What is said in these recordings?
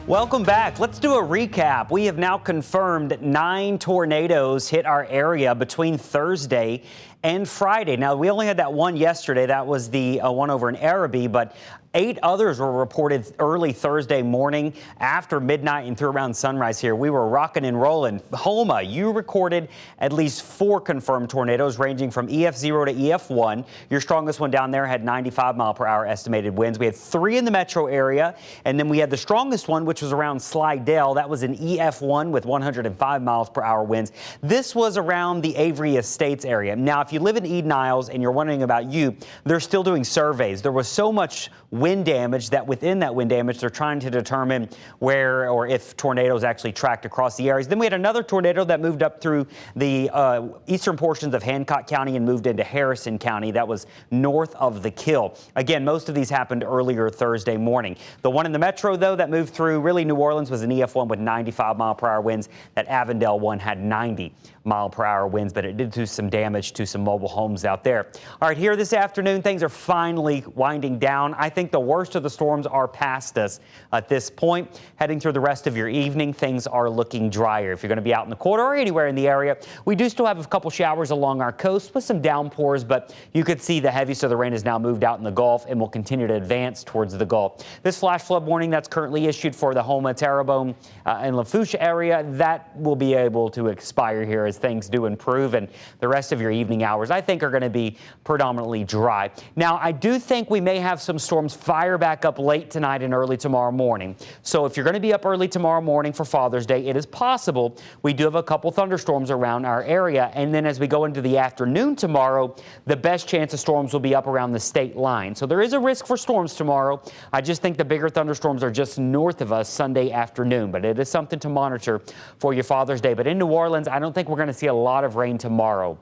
Welcome back. Let's do a recap. We have now confirmed 9 tornadoes hit our area between Thursday and Friday. Now, we only had that one yesterday. That was the one over in Araby, but 8 others were reported early Thursday morning after midnight and through around sunrise here. We were rocking and rolling. Homa, you recorded at least 4 confirmed tornadoes ranging from EF0 to EF1. Your strongest one down there had 95-mile-per-hour estimated winds. We had 3 in the metro area, and then we had the strongest one, which was around Slidell. That was an EF1 with 105 miles per hour winds. This was around the Avery Estates area. Now, if you live in Eden Isles and you're wondering about you, they're still doing surveys. There was so much wind damage that within that wind damage, they're trying to determine where or if tornadoes actually tracked across the areas. Then we had another tornado that moved up through the eastern portions of Hancock County and moved into Harrison County. That was north of the Kill. Again, most of these happened earlier Thursday morning. The one in the metro, though, that moved through really New Orleans was an EF1 with 95-mile-per-hour winds. That Avondale one had 90-mile-per-hour winds, but it did do some damage to some mobile homes out there. All right, here this afternoon, things are finally winding down. I think the worst of the storms are past us at this point. Heading through the rest of your evening, things are looking drier. If you're going to be out in the quarter or anywhere in the area, we do still have a couple showers along our coast with some downpours, but you could see the heaviest of the rain has now moved out in the Gulf and will continue to advance towards the Gulf. This flash flood warning that's currently issued for the Homa, Terrebonne, and Lafourche area, that will be able to expire here as things do improve, and the rest of your evening hours, I think, are going to be predominantly dry. Now, I do think we may have some storms fire back up late tonight and early tomorrow morning. So if you're going to be up early tomorrow morning for Father's Day, it is possible we do have a couple thunderstorms around our area. And then as we go into the afternoon tomorrow, the best chance of storms will be up around the state line. So there is a risk for storms tomorrow. I just think the bigger thunderstorms are just north of us Sunday afternoon. But it is something to monitor for your Father's Day. But in New Orleans, I don't think we're going to see a lot of rain tomorrow.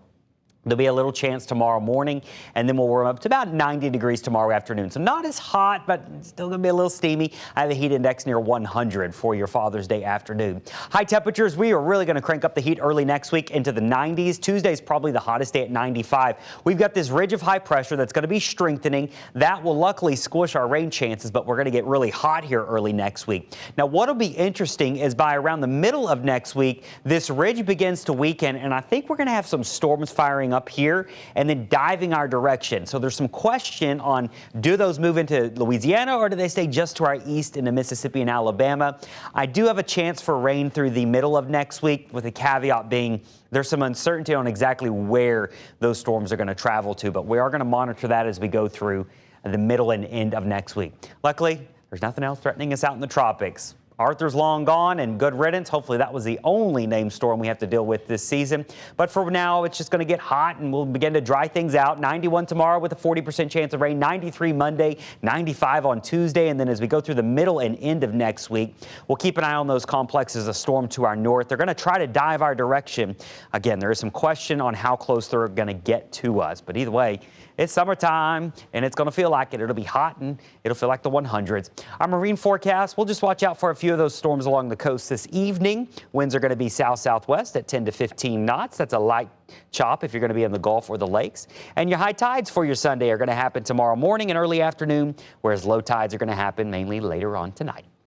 There'll be a little chance tomorrow morning, and then we'll warm up to about 90 degrees tomorrow afternoon. So not as hot, but still going to be a little steamy. I have a heat index near 100 for your Father's Day afternoon. High temperatures, we are really going to crank up the heat early next week into the 90s. Tuesday's probably the hottest day at 95. We've got this ridge of high pressure that's going to be strengthening. That will luckily squish our rain chances, but we're going to get really hot here early next week. Now, what'll be interesting is by around the middle of next week, this ridge begins to weaken, and I think we're going to have some storms firing up here and then diving our direction. So there's some question on, do those move into Louisiana or do they stay just to our east into Mississippi and Alabama? I do have a chance for rain through the middle of next week, with the caveat being there's some uncertainty on exactly where those storms are going to travel to, but we are going to monitor that as we go through the middle and end of next week. Luckily, there's nothing else threatening us out in the tropics. Arthur's long gone and good riddance. Hopefully that was the only named storm we have to deal with this season. But for now, it's just going to get hot and we'll begin to dry things out. 91 tomorrow with a 40% chance of rain, 93 Monday, 95 on Tuesday. And then as we go through the middle and end of next week, we'll keep an eye on those complexes of storm to our north. They're going to try to dive our direction. Again, there is some question on how close they're going to get to us. But either way, it's summertime and it's going to feel like it. It'll be hot and it'll feel like the 100s. Our marine forecast, we'll just watch out for a few of those storms along the coast this evening. Winds are going to be south-southwest at 10 to 15 knots. That's a light chop if you're going to be in the Gulf or the lakes. And your high tides for your Sunday are going to happen tomorrow morning and early afternoon, whereas low tides are going to happen mainly later on tonight.